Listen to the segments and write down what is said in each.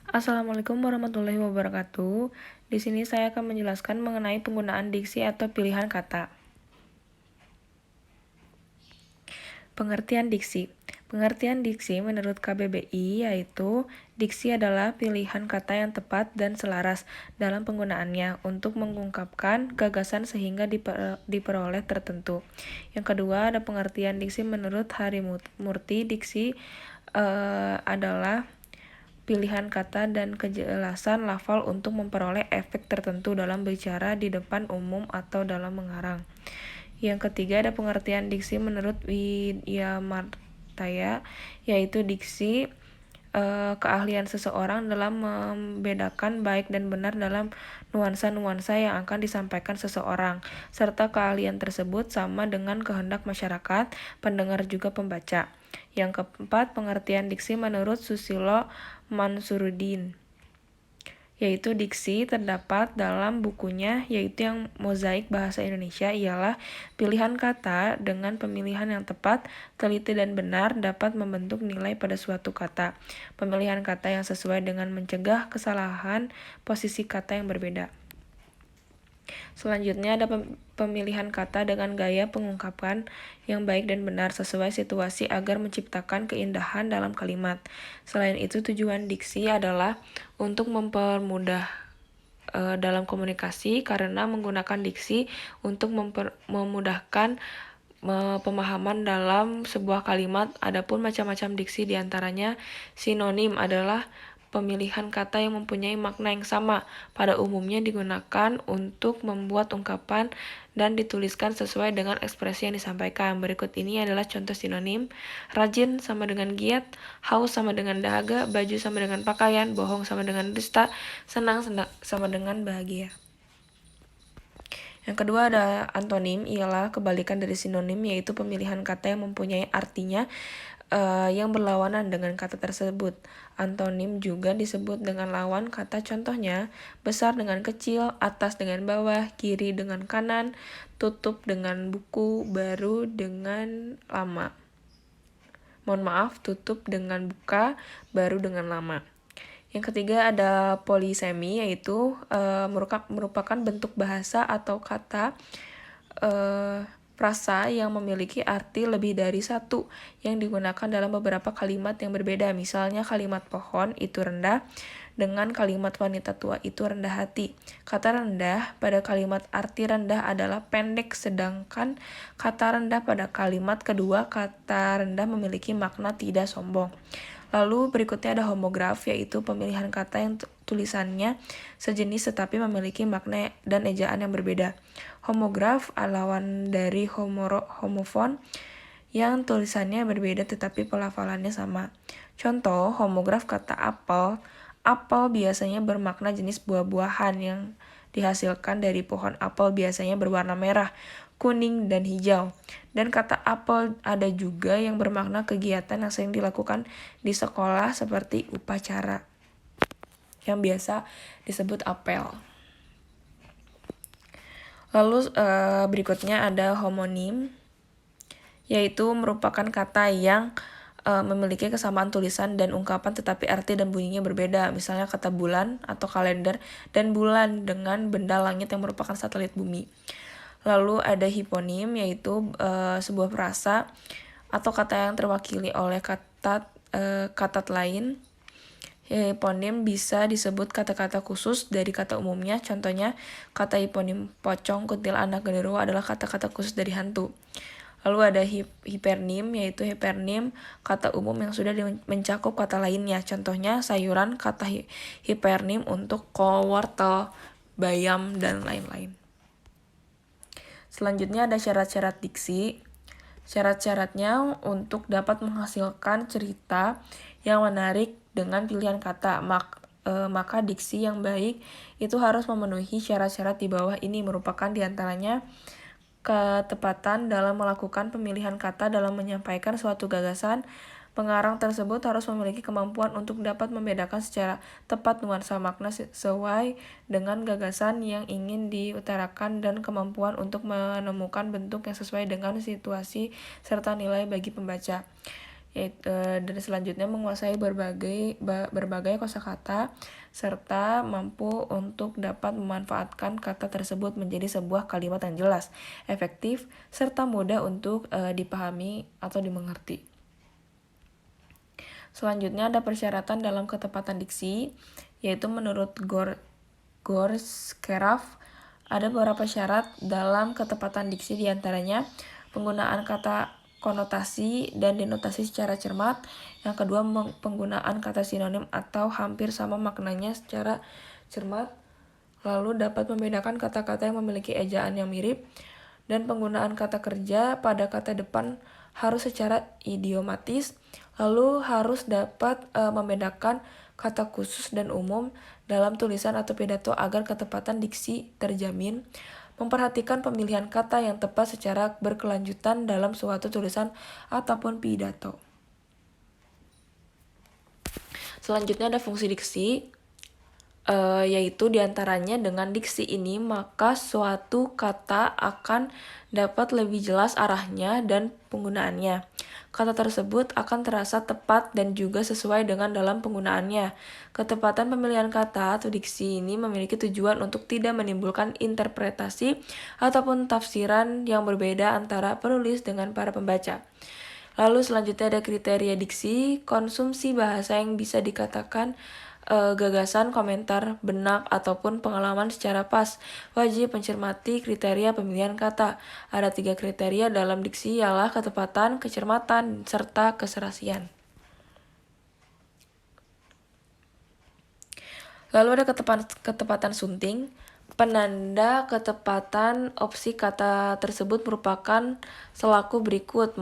Assalamualaikum warahmatullahi wabarakatuh. Di sini saya akan menjelaskan mengenai penggunaan diksi atau pilihan kata. Pengertian diksi. Pengertian diksi menurut KBBI yaitu diksi adalah pilihan kata yang tepat dan selaras dalam penggunaannya untuk mengungkapkan gagasan sehingga diperoleh tertentu. Yang kedua ada pengertian diksi menurut Harimurti. Diksi adalah pilihan kata dan kejelasan lafal untuk memperoleh efek tertentu dalam bicara di depan umum atau dalam mengarang. Yang ketiga ada pengertian diksi menurut Wiyamartaya, yaitu diksi keahlian seseorang dalam membedakan baik dan benar dalam nuansa-nuansa yang akan disampaikan seseorang, serta keahlian tersebut sama dengan kehendak masyarakat, pendengar juga pembaca. Yang keempat, pengertian diksi menurut Susilo Mansuruddin, yaitu diksi terdapat dalam bukunya yaitu yang Mozaik Bahasa Indonesia ialah pilihan kata dengan pemilihan yang tepat, teliti dan benar dapat membentuk nilai pada suatu kata. Pemilihan kata yang sesuai dengan mencegah kesalahan posisi kata yang berbeda. Selanjutnya ada pemilihan kata dengan gaya pengungkapan yang baik dan benar sesuai situasi agar menciptakan keindahan dalam kalimat. Selain itu, tujuan diksi adalah untuk mempermudah dalam komunikasi karena menggunakan diksi untuk memudahkan pemahaman dalam sebuah kalimat. Adapun macam-macam diksi diantaranya sinonim adalah pemilihan kata yang mempunyai makna yang sama, pada umumnya digunakan untuk membuat ungkapan dan dituliskan sesuai dengan ekspresi yang disampaikan. Berikut ini adalah contoh sinonim. Rajin sama dengan giat, haus sama dengan dahaga, baju sama dengan pakaian, bohong sama dengan dusta, senang sama dengan bahagia. Yang kedua ada antonim, ialah kebalikan dari sinonim, yaitu pemilihan kata yang mempunyai artinya yang berlawanan dengan kata tersebut. Antonim juga disebut dengan lawan kata, contohnya besar dengan kecil, atas dengan bawah, kiri dengan kanan, tutup dengan buku, baru dengan lama. Mohon maaf, tutup dengan buka, baru dengan lama. Yang ketiga ada polisemi, yaitu merupakan bentuk bahasa atau kata frasa yang memiliki arti lebih dari satu yang digunakan dalam beberapa kalimat yang berbeda. Misalnya kalimat pohon itu rendah dengan kalimat wanita tua itu rendah hati. Kata rendah pada kalimat arti rendah adalah pendek, sedangkan kata rendah pada kalimat kedua kata rendah memiliki makna tidak sombong. Lalu berikutnya ada homograf, yaitu pemilihan kata yang tulisannya sejenis tetapi memiliki makna dan ejaan yang berbeda. Homograf lawan dari homofon yang tulisannya berbeda tetapi pelafalannya sama. Contoh, homograf kata apel. Apel biasanya bermakna jenis buah-buahan yang dihasilkan dari pohon apel, biasanya berwarna merah, kuning, dan hijau. Dan kata apel ada juga yang bermakna kegiatan yang sering dilakukan di sekolah seperti upacara, yang biasa disebut apel. Lalu berikutnya ada homonim, yaitu merupakan kata yang memiliki kesamaan tulisan dan ungkapan tetapi arti dan bunyinya berbeda. Misalnya kata bulan atau kalender dan bulan dengan benda langit yang merupakan satelit bumi. Lalu ada hiponim, yaitu sebuah frasa atau kata yang terwakili oleh kata lain. Hiponim bisa disebut kata-kata khusus dari kata umumnya. Contohnya, kata hiponim pocong, kuntil, anak, genderuwo adalah kata-kata khusus dari hantu. Lalu ada hipernim, yaitu hipernim kata umum yang sudah mencakup kata lainnya. Contohnya sayuran, kata hipernim untuk kol, wortel, bayam, dan lain-lain. Selanjutnya ada syarat-syarat diksi. Syarat-syaratnya untuk dapat menghasilkan cerita yang menarik dengan pilihan kata, maka diksi yang baik itu harus memenuhi syarat-syarat di bawah ini, merupakan diantaranya ketepatan dalam melakukan pemilihan kata dalam menyampaikan suatu gagasan. Pengarang tersebut harus memiliki kemampuan untuk dapat membedakan secara tepat nuansa makna sesuai dengan gagasan yang ingin diutarakan dan kemampuan untuk menemukan bentuk yang sesuai dengan situasi serta nilai bagi pembaca. dan selanjutnya menguasai berbagai kosakata serta mampu untuk dapat memanfaatkan kata tersebut menjadi sebuah kalimat yang jelas, efektif, serta mudah untuk dipahami atau dimengerti. Selanjutnya ada persyaratan dalam ketepatan diksi, yaitu menurut Gorskeraf ada beberapa syarat dalam ketepatan diksi, diantaranya penggunaan kata konotasi dan denotasi secara cermat. Yang kedua, penggunaan kata sinonim atau hampir sama maknanya secara cermat. Lalu dapat membedakan kata-kata yang memiliki ejaan yang mirip. Dan penggunaan kata kerja pada kata depan harus secara idiomatis. Lalu harus dapat membedakan kata khusus dan umum dalam tulisan atau pidato agar ketepatan diksi terjamin. Memperhatikan pemilihan kata yang tepat secara berkelanjutan dalam suatu tulisan ataupun pidato. Selanjutnya ada fungsi diksi, yaitu diantaranya dengan diksi ini maka suatu kata akan dapat lebih jelas arahnya dan penggunaannya. Kata tersebut akan terasa tepat dan juga sesuai dengan dalam penggunaannya. Ketepatan pemilihan kata atau diksi ini memiliki tujuan untuk tidak menimbulkan interpretasi ataupun tafsiran yang berbeda antara penulis dengan para pembaca. Lalu selanjutnya ada kriteria diksi, konsumsi bahasa yang bisa dikatakan gagasan, komentar, benak, ataupun pengalaman secara pas. Wajib mencermati kriteria pemilihan kata. Ada 3 kriteria dalam diksi, ialah ketepatan, kecermatan, serta keserasian. Lalu ada ketepatan sunting. Penanda ketepatan opsi kata tersebut merupakan selaku berikut: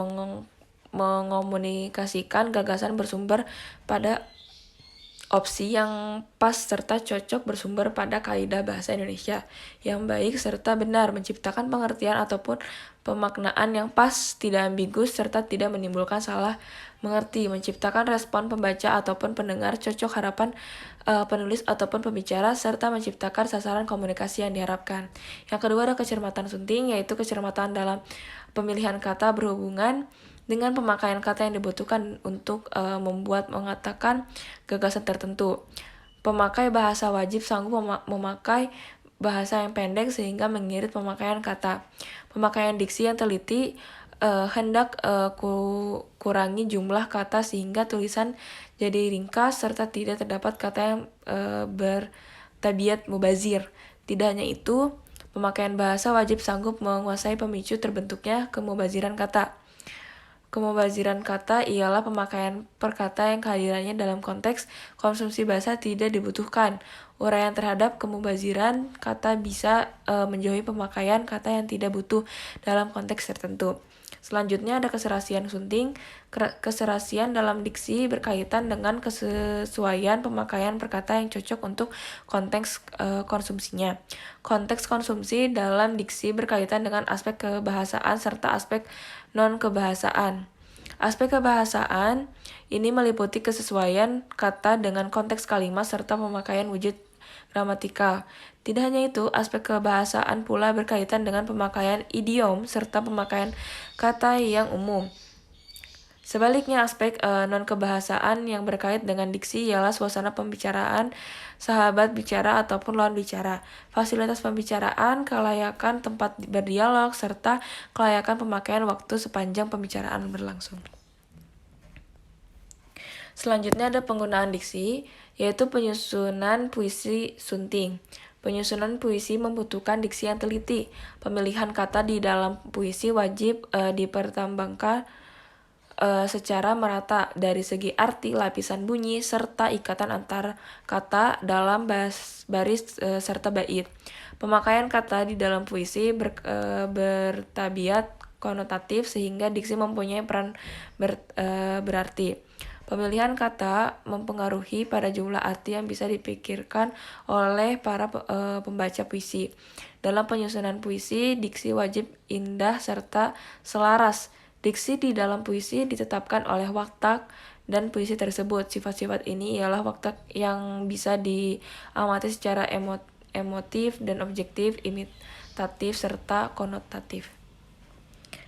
mengomunikasikan gagasan bersumber pada opsi yang pas serta cocok, bersumber pada kaidah bahasa Indonesia yang baik serta benar, menciptakan pengertian ataupun pemaknaan yang pas, tidak ambigus, serta tidak menimbulkan salah mengerti, menciptakan respon pembaca ataupun pendengar cocok harapan penulis ataupun pembicara, serta menciptakan sasaran komunikasi yang diharapkan. Yang kedua ada kecermatan sunting, yaitu kecermatan dalam pemilihan kata berhubungan dengan pemakaian kata yang dibutuhkan untuk mengatakan gagasan tertentu. Pemakai bahasa wajib sanggup memakai bahasa yang pendek sehingga mengirit pemakaian kata. Pemakaian diksi yang teliti hendak kurangi jumlah kata sehingga tulisan jadi ringkas serta tidak terdapat kata yang bertabiat mubazir. Tidak hanya itu, pemakaian bahasa wajib sanggup menguasai pemicu terbentuknya kemubaziran kata. Kemubaziran kata ialah pemakaian perkata yang kehadirannya dalam konteks konsumsi bahasa tidak dibutuhkan. Uraian terhadap kemubaziran kata bisa menjauhi pemakaian kata yang tidak butuh dalam konteks tertentu. Selanjutnya ada keserasian sunting. Keserasian dalam diksi berkaitan dengan kesesuaian pemakaian perkata yang cocok untuk konteks konsumsinya. Konteks konsumsi dalam diksi berkaitan dengan aspek kebahasaan serta aspek non-kebahasaan. Aspek kebahasaan ini meliputi kesesuaian kata dengan konteks kalimat serta pemakaian wujud gramatikal. Tidak hanya itu, aspek kebahasaan pula berkaitan dengan pemakaian idiom serta pemakaian kata yang umum. Sebaliknya, aspek non-kebahasaan yang berkait dengan diksi ialah suasana pembicaraan, sahabat bicara ataupun lawan bicara, fasilitas pembicaraan, kelayakan tempat berdialog, serta kelayakan pemakaian waktu sepanjang pembicaraan berlangsung. Selanjutnya ada penggunaan diksi, yaitu penyusunan puisi sunting. Penyusunan puisi membutuhkan diksi yang teliti. Pemilihan kata di dalam puisi wajib dipertimbangkan secara merata dari segi arti, lapisan bunyi, serta ikatan antar kata dalam baris serta bait. Pemakaian kata di dalam puisi bertabiat konotatif sehingga diksi mempunyai peran berarti. Pemilihan kata mempengaruhi pada jumlah arti yang bisa dipikirkan oleh para pembaca puisi. Dalam penyusunan puisi, diksi wajib indah serta selaras. Diksi di dalam puisi ditetapkan oleh waktak dan puisi tersebut. Sifat-sifat ini ialah waktak yang bisa diamati secara emotif dan objektif, imitatif, serta konotatif.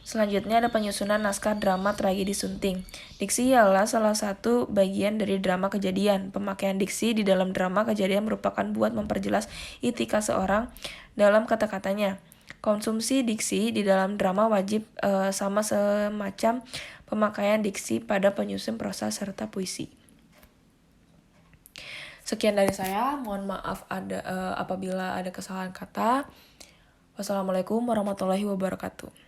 Selanjutnya ada penyusunan naskah drama tragedi sunting. Diksi ialah salah satu bagian dari drama kejadian. Pemakaian diksi di dalam drama kejadian merupakan buat memperjelas etika seorang dalam kata-katanya. Konsumsi diksi di dalam drama wajib sama semacam pemakaian diksi pada penyusun prosa serta puisi. Sekian dari saya, mohon maaf apabila ada kesalahan kata. Wassalamualaikum warahmatullahi wabarakatuh.